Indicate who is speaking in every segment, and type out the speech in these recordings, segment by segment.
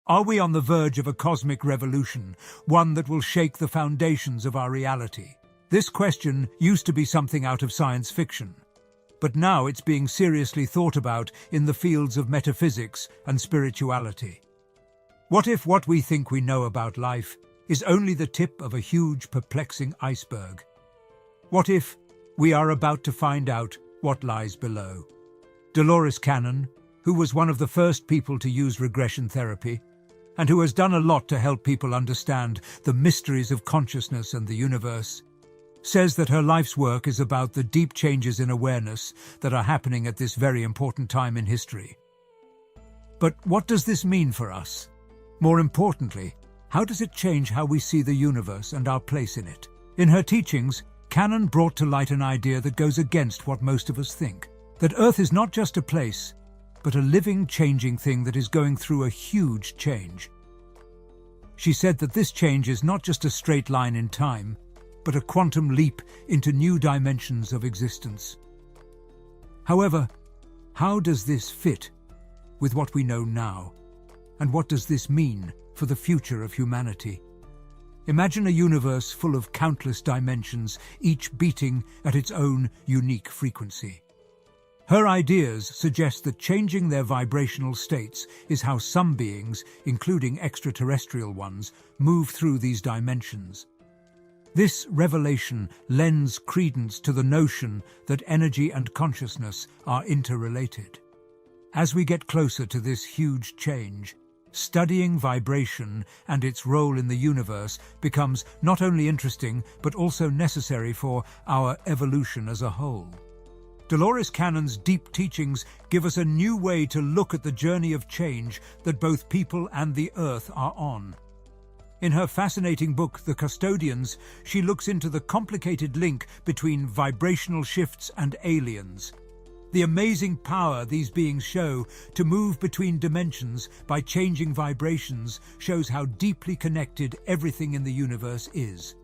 Speaker 1: Are we on the verge of a cosmic revolution, one that will shake the foundations of our reality? This question used to be something out of science fiction, but now it's being seriously thought about in the fields of metaphysics and spirituality. What if what we think we know about life is only the tip of a huge, perplexing iceberg? What if we are about to find out what lies below? Dolores Cannon, who was one of the first people to use regression therapy, and who has done a lot to help people understand the mysteries of consciousness and the universe, says that her life's work is about the deep changes in awareness that are happening at this very important time in history. But what does this mean for us? More importantly, how does it change how we see the universe and our place in it? In her teachings, Cannon brought to light an idea that goes against what most of us think, that Earth is not just a place, but a living, changing thing that is going through a huge change. She said that this change is not just a straight line in time, but a quantum leap into new dimensions of existence. However, how does this fit with what we know now? And what does this mean for the future of humanity? Imagine a universe full of countless dimensions, each beating at its own unique frequency. Her ideas suggest that changing their vibrational states is how some beings, including extraterrestrial ones, move through these dimensions. This revelation lends credence to the notion that energy and consciousness are interrelated. As we get closer to this huge change, studying vibration and its role in the universe becomes not only interesting but also necessary for our evolution as a whole. Dolores Cannon's deep teachings give us a new way to look at the journey of change that both people and the Earth are on. In her fascinating book, The Custodians, she looks into the complicated link between vibrational shifts and aliens. The amazing power these beings show to move between dimensions by changing vibrations shows how deeply connected everything in the universe is.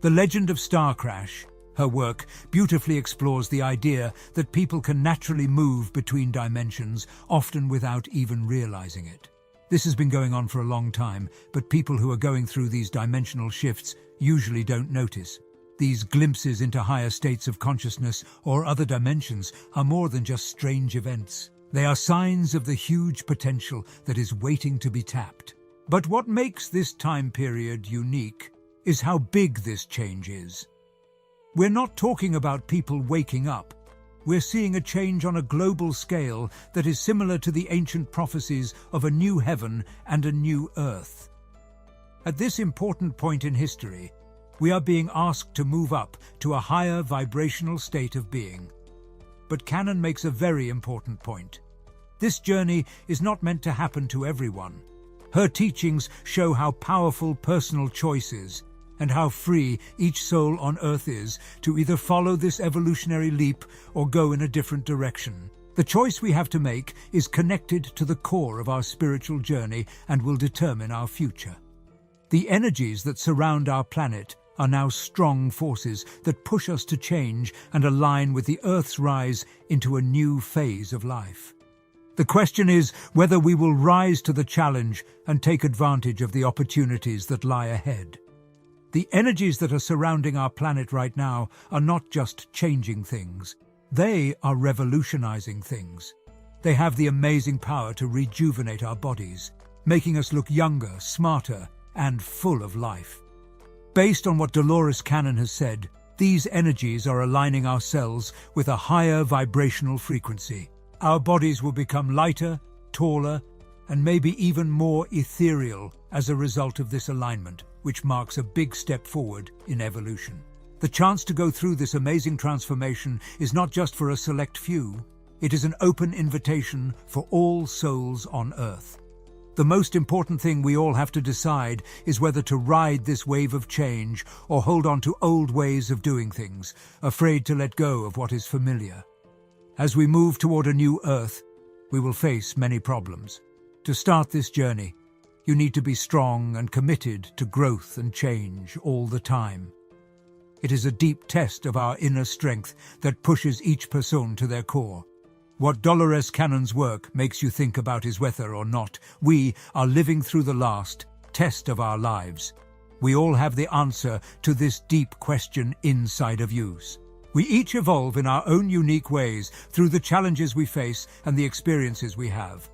Speaker 1: The Legend of Star Crash, her work, beautifully explores the idea that people can naturally move between dimensions, often without even realizing it. This has been going on for a long time, but people who are going through these dimensional shifts usually don't notice. These glimpses into higher states of consciousness or other dimensions are more than just strange events. They are signs of the huge potential that is waiting to be tapped. But what makes this time period unique is how big this change is. We're not talking about people waking up. We're seeing a change on a global scale that is similar to the ancient prophecies of a new heaven and a new earth. At this important point in history, we are being asked to move up to a higher vibrational state of being. But Cannon makes a very important point. This journey is not meant to happen to everyone. Her teachings show how powerful personal choice is, and how free each soul on Earth is to either follow this evolutionary leap or go in a different direction. The choice we have to make is connected to the core of our spiritual journey and will determine our future. The energies that surround our planet are now strong forces that push us to change and align with the Earth's rise into a new phase of life. The question is whether we will rise to the challenge and take advantage of the opportunities that lie ahead. The energies that are surrounding our planet right now are not just changing things. They are revolutionizing things. They have the amazing power to rejuvenate our bodies, making us look younger, smarter, and full of life. Based on what Dolores Cannon has said, these energies are aligning our cells with a higher vibrational frequency. Our bodies will become lighter, taller, and maybe even more ethereal as a result of this alignment, which marks a big step forward in evolution. The chance to go through this amazing transformation is not just for a select few, it is an open invitation for all souls on Earth. The most important thing we all have to decide is whether to ride this wave of change or hold on to old ways of doing things, afraid to let go of what is familiar. As we move toward a new Earth, we will face many problems. To start this journey, you need to be strong and committed to growth and change all the time. It is a deep test of our inner strength that pushes each person to their core. What Dolores Cannon's work makes you think about is whether or not we are living through the last test of our lives. We all have the answer to this deep question inside of us. We each evolve in our own unique ways through the challenges we face and the experiences we have.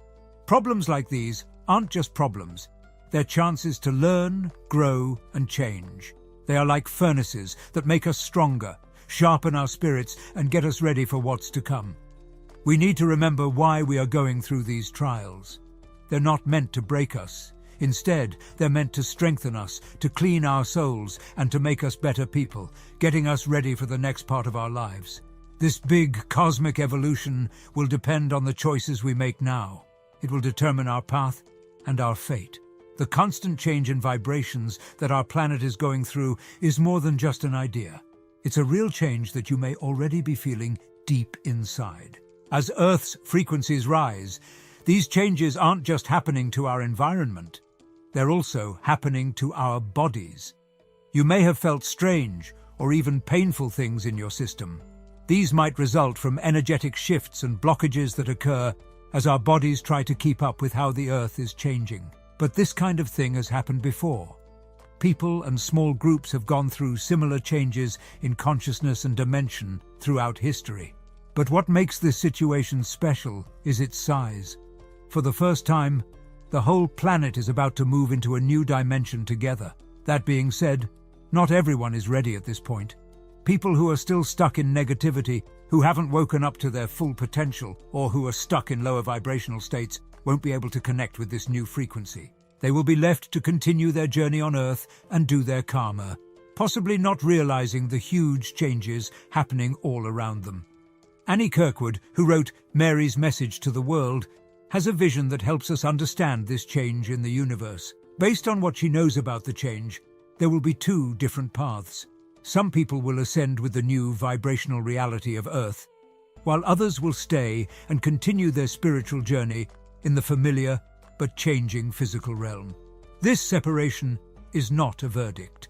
Speaker 1: Problems like these aren't just problems. They're chances to learn, grow, and change. They are like furnaces that make us stronger, sharpen our spirits, and get us ready for what's to come. We need to remember why we are going through these trials. They're not meant to break us. Instead, they're meant to strengthen us, to clean our souls, and to make us better people, getting us ready for the next part of our lives. This big cosmic evolution will depend on the choices we make now. It will determine our path and our fate. The constant change in vibrations that our planet is going through is more than just an idea. It's a real change that you may already be feeling deep inside. As Earth's frequencies rise, these changes aren't just happening to our environment. They're also happening to our bodies. You may have felt strange or even painful things in your system. These might result from energetic shifts and blockages that occur as our bodies try to keep up with how the Earth is changing. But this kind of thing has happened before. People and small groups have gone through similar changes in consciousness and dimension throughout history. But what makes this situation special is its size. For the first time, the whole planet is about to move into a new dimension together. That being said, not everyone is ready at this point. People who are still stuck in negativity, who haven't woken up to their full potential, or who are stuck in lower vibrational states, won't be able to connect with this new frequency. They will be left to continue their journey on Earth and do their karma, possibly not realizing the huge changes happening all around them. Annie Kirkwood, who wrote Mary's Message to the World, has a vision that helps us understand this change in the universe. Based on what she knows about the change, there will be two different paths. Some people will ascend with the new vibrational reality of Earth, while others will stay and continue their spiritual journey in the familiar but changing physical realm. This separation is not a verdict.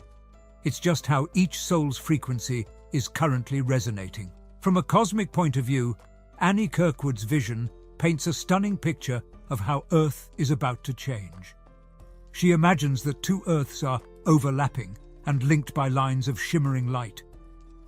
Speaker 1: It's just how each soul's frequency is currently resonating. From a cosmic point of view, Annie Kirkwood's vision paints a stunning picture of how Earth is about to change. She imagines that two Earths are overlapping and linked by lines of shimmering light.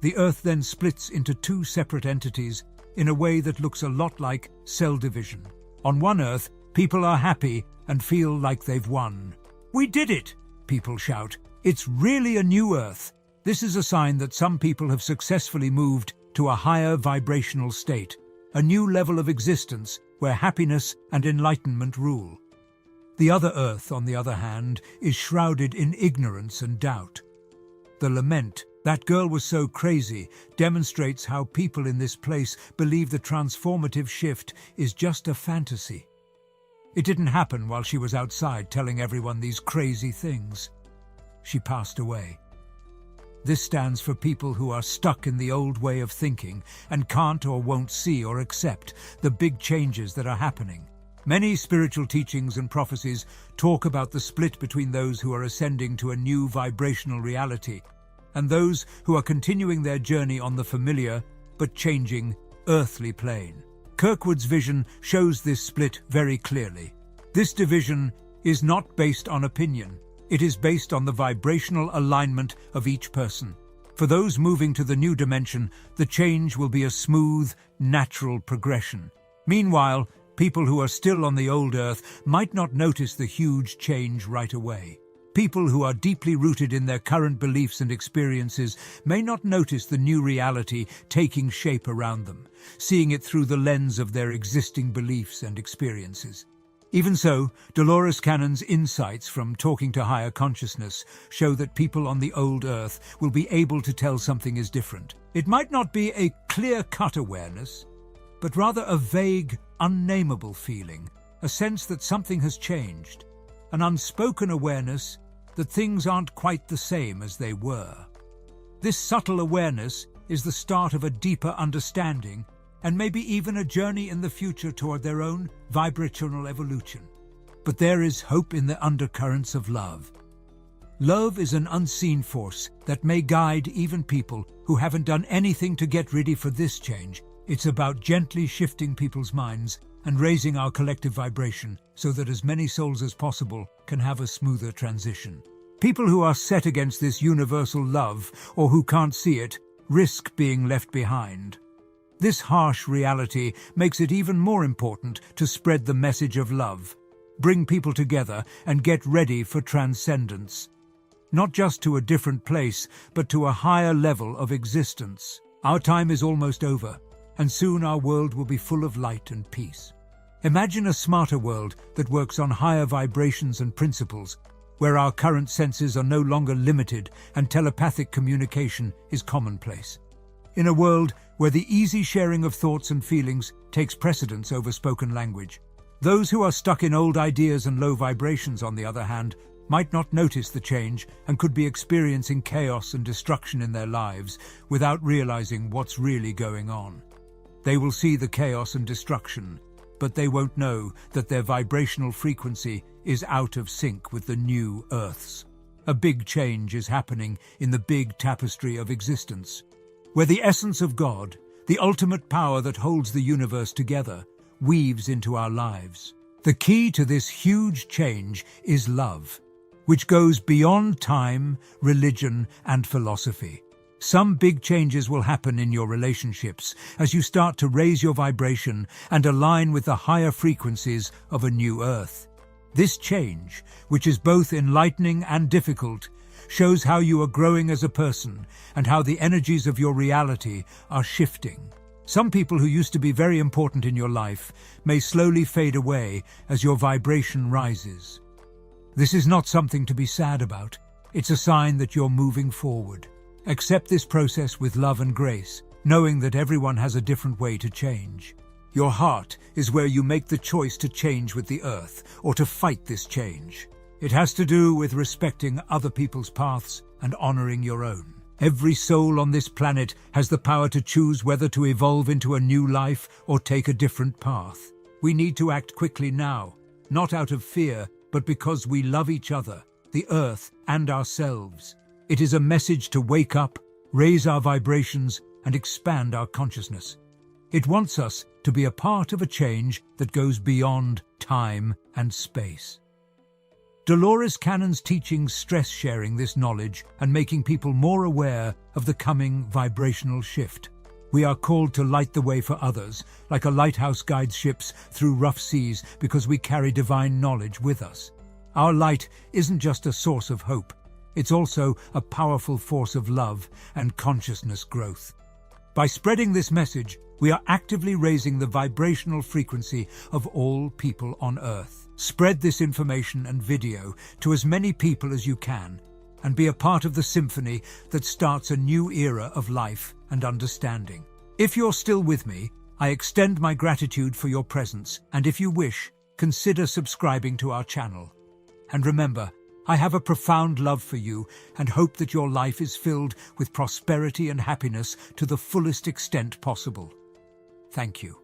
Speaker 1: The Earth then splits into two separate entities in a way that looks a lot like cell division. On one Earth, people are happy and feel like they've won. "We did it!" people shout. "It's really a new Earth." This is a sign that some people have successfully moved to a higher vibrational state, a new level of existence where happiness and enlightenment rule. The other Earth, on the other hand, is shrouded in ignorance and doubt. The lament, "That girl was so crazy," demonstrates how people in this place believe the transformative shift is just a fantasy. It didn't happen while she was outside telling everyone these crazy things. She passed away. This stands for people who are stuck in the old way of thinking and can't or won't see or accept the big changes that are happening. Many spiritual teachings and prophecies talk about the split between those who are ascending to a new vibrational reality and those who are continuing their journey on the familiar but changing earthly plane. Kirkwood's vision shows this split very clearly. This division is not based on opinion. It is based on the vibrational alignment of each person. For those moving to the new dimension, the change will be a smooth, natural progression. Meanwhile, people who are still on the old Earth might not notice the huge change right away. People who are deeply rooted in their current beliefs and experiences may not notice the new reality taking shape around them, seeing it through the lens of their existing beliefs and experiences. Even so, Dolores Cannon's insights from talking to higher consciousness show that people on the old Earth will be able to tell something is different. It might not be a clear-cut awareness, but rather a vague, unnameable feeling, a sense that something has changed, an unspoken awareness that things aren't quite the same as they were. This subtle awareness is the start of a deeper understanding and maybe even a journey in the future toward their own vibrational evolution. But there is hope in the undercurrents of love. Love is an unseen force that may guide even people who haven't done anything to get ready for this change. It's about gently shifting people's minds and raising our collective vibration so that as many souls as possible can have a smoother transition. People who are set against this universal love, or who can't see it, risk being left behind. This harsh reality makes it even more important to spread the message of love, bring people together, and get ready for transcendence. Not just to a different place, but to a higher level of existence. Our time is almost over, and soon our world will be full of light and peace. Imagine a smarter world that works on higher vibrations and principles, where our current senses are no longer limited and telepathic communication is commonplace. In a world where the easy sharing of thoughts and feelings takes precedence over spoken language. Those who are stuck in old ideas and low vibrations, on the other hand, might not notice the change and could be experiencing chaos and destruction in their lives without realizing what's really going on. They will see the chaos and destruction, but they won't know that their vibrational frequency is out of sync with the new Earth's. A big change is happening in the big tapestry of existence, where the essence of God, the ultimate power that holds the universe together, weaves into our lives. The key to this huge change is love, which goes beyond time, religion, and philosophy. Some big changes will happen in your relationships as you start to raise your vibration and align with the higher frequencies of a new Earth. This change, which is both enlightening and difficult, shows how you are growing as a person and how the energies of your reality are shifting. Some people who used to be very important in your life may slowly fade away as your vibration rises. This is not something to be sad about. It's a sign that you're moving forward. Accept this process with love and grace, knowing that everyone has a different way to change. Your heart is where you make the choice to change with the Earth or to fight this change. It has to do with respecting other people's paths and honoring your own. Every soul on this planet has the power to choose whether to evolve into a new life or take a different path. We need to act quickly now, not out of fear, but because we love each other, the Earth, and ourselves. It is a message to wake up, raise our vibrations, and expand our consciousness. It wants us to be a part of a change that goes beyond time and space. Dolores Cannon's teachings stress sharing this knowledge and making people more aware of the coming vibrational shift. We are called to light the way for others, like a lighthouse guides ships through rough seas, because we carry divine knowledge with us. Our light isn't just a source of hope, it's also a powerful force of love and consciousness growth. By spreading this message, we are actively raising the vibrational frequency of all people on Earth. Spread this information and video to as many people as you can, and be a part of the symphony that starts a new era of life and understanding. If you're still with me, I extend my gratitude for your presence, and if you wish, consider subscribing to our channel. And remember, I have a profound love for you and hope that your life is filled with prosperity and happiness to the fullest extent possible. Thank you.